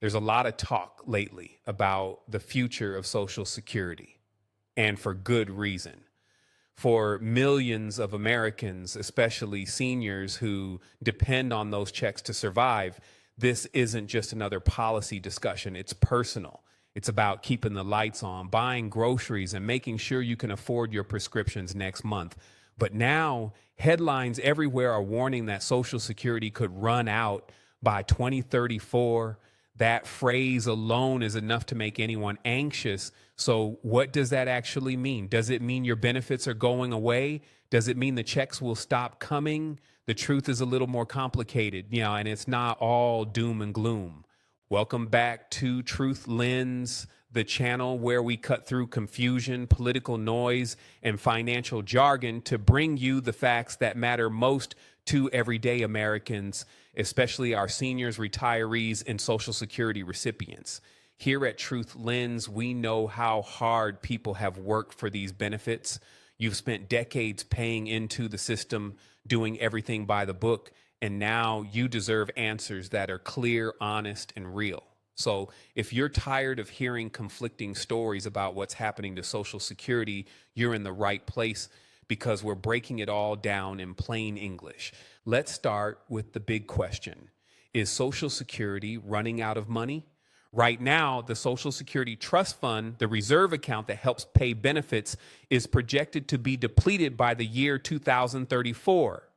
There's a lot of talk lately about the future of Social Security, and for good reason. For millions of Americans, especially seniors who depend on those checks to survive, this isn't just another policy discussion. It's personal. It's about keeping the lights on, buying groceries, and making sure you can afford your prescriptions next month. But now, headlines everywhere are warning that Social Security could run out by 2034. That phrase alone is enough to make anyone anxious. So what does that actually mean? Does it mean your benefits are going away? Does it mean the checks will stop coming? The truth is a little more complicated, and it's not all doom and gloom. Welcome back to Truth Lens, the channel where we cut through confusion, political noise, and financial jargon to bring you the facts that matter most to everyday Americans, especially our seniors, retirees, and Social Security recipients. Here at Truth Lens, we know how hard people have worked for these benefits. You've spent decades paying into the system, doing everything by the book, and now you deserve answers that are clear, honest, and real. So if you're tired of hearing conflicting stories about what's happening to Social Security, you're in the right place, because we're breaking it all down in plain English. Let's start with the big question. Is Social Security running out of money? Right now, the Social Security Trust Fund, the reserve account that helps pay benefits, is projected to be depleted by the year 2034.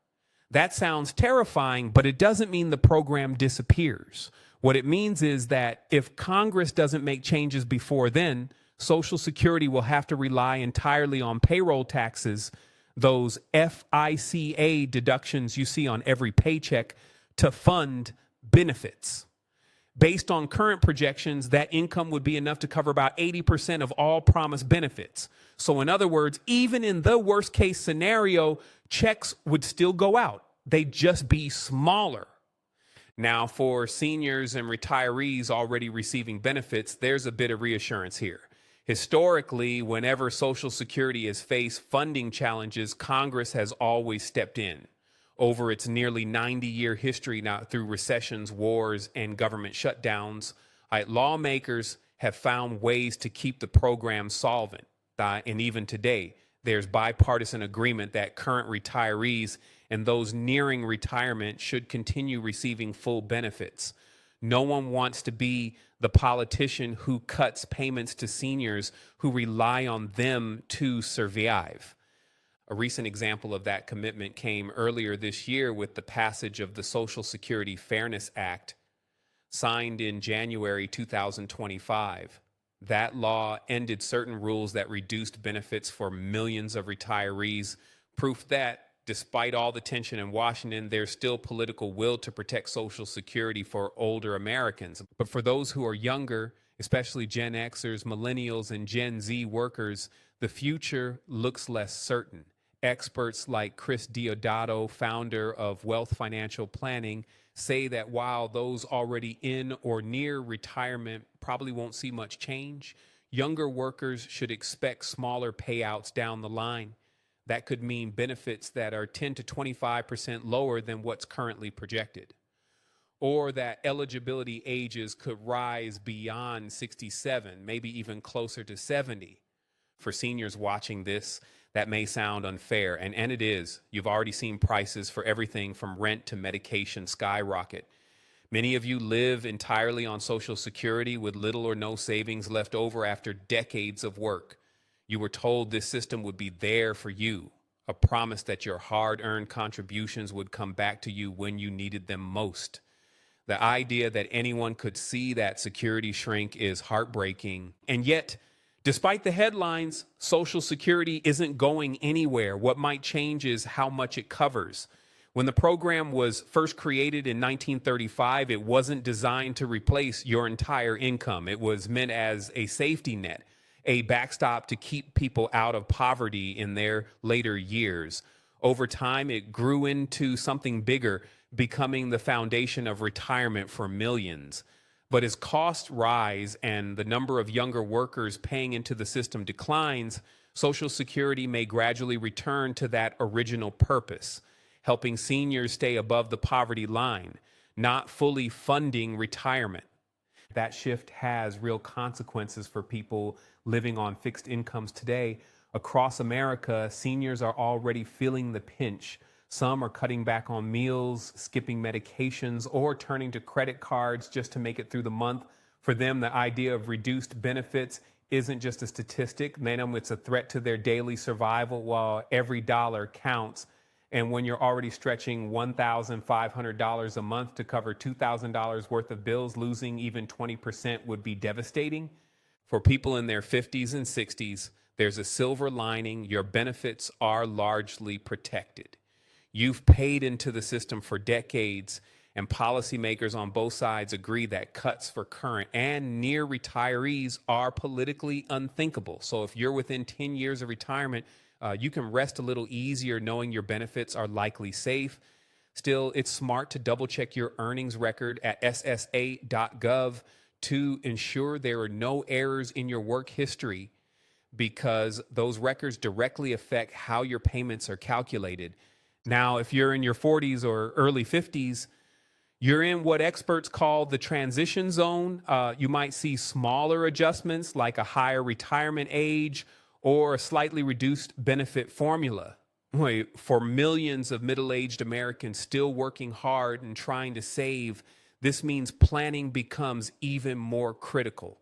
That sounds terrifying, but it doesn't mean the program disappears. What it means is that if Congress doesn't make changes before then, Social Security will have to rely entirely on payroll taxes, those FICA deductions you see on every paycheck, to fund benefits. Based on current projections, that income would be enough to cover about 80% of all promised benefits. So in other words, even in the worst case scenario, checks would still go out. They'd just be smaller. Now, for seniors and retirees already receiving benefits, there's a bit of reassurance here. Historically, whenever Social Security has faced funding challenges, Congress has always stepped in. Over its nearly 90-year history now, through recessions, wars, and government shutdowns, lawmakers have found ways to keep the program solvent. And even today, there's bipartisan agreement that current retirees and those nearing retirement should continue receiving full benefits. No one wants to be the politician who cuts payments to seniors who rely on them to survive. A recent example of that commitment came earlier this year with the passage of the Social Security Fairness Act, signed in January 2025. That law ended certain rules that reduced benefits for millions of retirees, proof that despite all the tension in Washington, there's still political will to protect Social Security for older Americans. But for those who are younger, especially Gen Xers, millennials, and Gen Z workers, the future looks less certain. Experts like Chris Diodato, founder of Wealth Financial Planning, say that while those already in or near retirement probably won't see much change, younger workers should expect smaller payouts down the line. That could mean benefits that are 10 to 25% lower than what's currently projected. Or that eligibility ages could rise beyond 67, maybe even closer to 70. For seniors watching this, that may sound unfair, and it is. You've already seen prices for everything from rent to medication skyrocket. Many of you live entirely on Social Security with little or no savings left over after decades of work. You were told this system would be there for you, a promise that your hard-earned contributions would come back to you when you needed them most. The idea that anyone could see that security shrink is heartbreaking. And yet, despite the headlines, Social Security isn't going anywhere. What might change is how much it covers. When the program was first created in 1935, it wasn't designed to replace your entire income. It was meant as a safety net, a backstop to keep people out of poverty in their later years. Over time, it grew into something bigger, becoming the foundation of retirement for millions. But as costs rise and the number of younger workers paying into the system declines, Social Security may gradually return to that original purpose, helping seniors stay above the poverty line, not fully funding retirement. That shift has real consequences for people living on fixed incomes today. Across America, seniors are already feeling the pinch. Some are cutting back on meals, skipping medications, or turning to credit cards just to make it through the month. For them, the idea of reduced benefits isn't just a statistic. They know it's a threat to their daily survival, while every dollar counts. And when you're already stretching $1,500 a month to cover $2,000 worth of bills, losing even 20% would be devastating. For people in their 50s and 60s, there's a silver lining. Your benefits are largely protected. You've paid into the system for decades, and policymakers on both sides agree that cuts for current and near retirees are politically unthinkable. So if you're within 10 years of retirement, you can rest a little easier knowing your benefits are likely safe. Still, it's smart to double check your earnings record at ssa.gov to ensure there are no errors in your work history, because those records directly affect how your payments are calculated. Now, if you're in your 40s or early 50s, you're in what experts call the transition zone. You might see smaller adjustments like a higher retirement age or a slightly reduced benefit formula. For millions of middle-aged Americans still working hard and trying to save, this means planning becomes even more critical.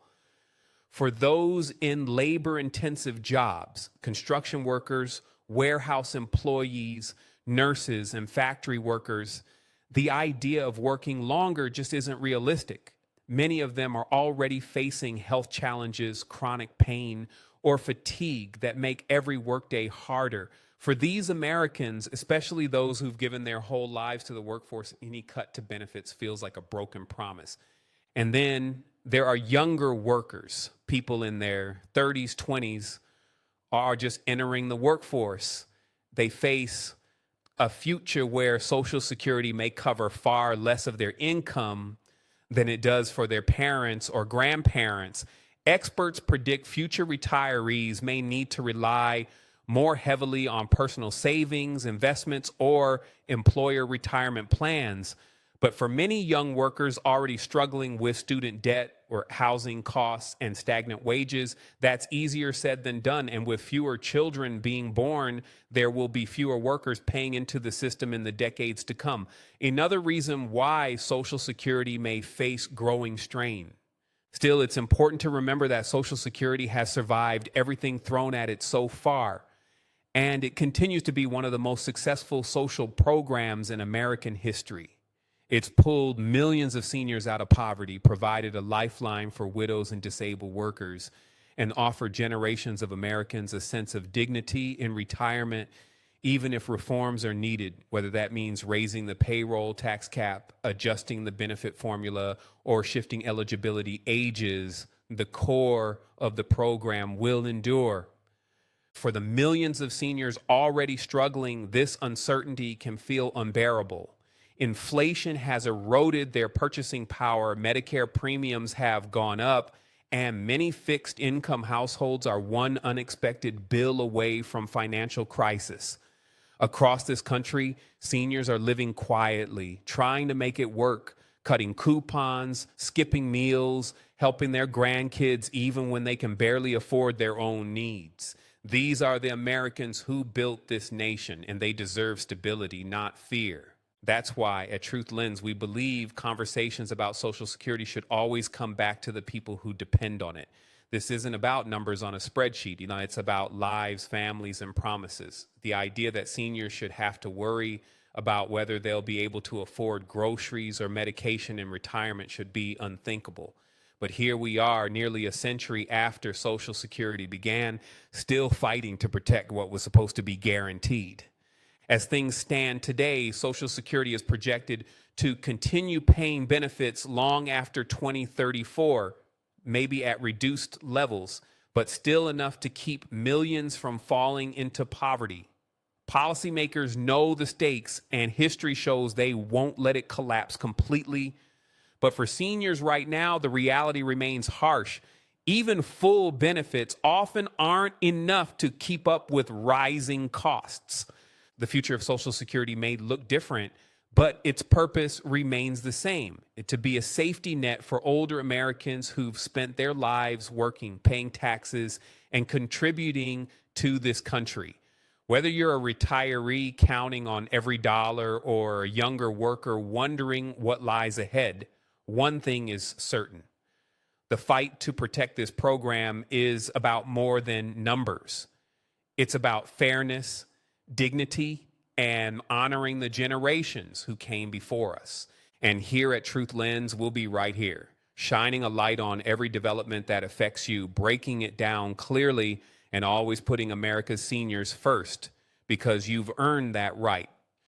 For those in labor-intensive jobs, construction workers, warehouse employees, nurses, and factory workers, the idea of working longer just isn't realistic. Many of them are already facing health challenges, chronic pain, or fatigue that make every workday harder. For these Americans, especially those who've given their whole lives to the workforce, any cut to benefits feels like a broken promise. And then there are younger workers, people in their 30s, 20s, are just entering the workforce. They face a future where Social Security may cover far less of their income than it does for their parents or grandparents. Experts predict future retirees may need to rely more heavily on personal savings, investments, or employer retirement plans. But for many young workers already struggling with student debt or housing costs and stagnant wages, that's easier said than done. And with fewer children being born, there will be fewer workers paying into the system in the decades to come. Another reason why Social Security may face growing strain. Still, it's important to remember that Social Security has survived everything thrown at it so far, and it continues to be one of the most successful social programs in American history. It's pulled millions of seniors out of poverty, provided a lifeline for widows and disabled workers, and offered generations of Americans a sense of dignity in retirement, even if reforms are needed, whether that means raising the payroll tax cap, adjusting the benefit formula, or shifting eligibility ages. The core of the program will endure. For the millions of seniors already struggling, this uncertainty can feel unbearable. Inflation has eroded their purchasing power, Medicare premiums have gone up, and many fixed income households are one unexpected bill away from financial crisis. Across this country, seniors are living quietly, trying to make it work, cutting coupons, skipping meals, helping their grandkids even when they can barely afford their own needs. These are the Americans who built this nation, and they deserve stability, not fear. That's why at Truth Lens, we believe conversations about Social Security should always come back to the people who depend on it. This isn't about numbers on a spreadsheet. It's about lives, families, and promises. The idea that seniors should have to worry about whether they'll be able to afford groceries or medication in retirement should be unthinkable. But here we are, nearly a century after Social Security began, still fighting to protect what was supposed to be guaranteed. As things stand today, Social Security is projected to continue paying benefits long after 2034, maybe at reduced levels, but still enough to keep millions from falling into poverty. Policymakers know the stakes, and history shows they won't let it collapse completely. But for seniors right now, the reality remains harsh. Even full benefits often aren't enough to keep up with rising costs. The future of Social Security may look different, but its purpose remains the same, to be a safety net for older Americans who've spent their lives working, paying taxes, and contributing to this country. Whether you're a retiree counting on every dollar or a younger worker wondering what lies ahead, one thing is certain. The fight to protect this program is about more than numbers. It's about fairness, dignity, and honoring the generations who came before us. And here at Truth Lens, we'll be right here, shining a light on every development that affects you, breaking it down clearly, and always putting America's seniors first, because you've earned that right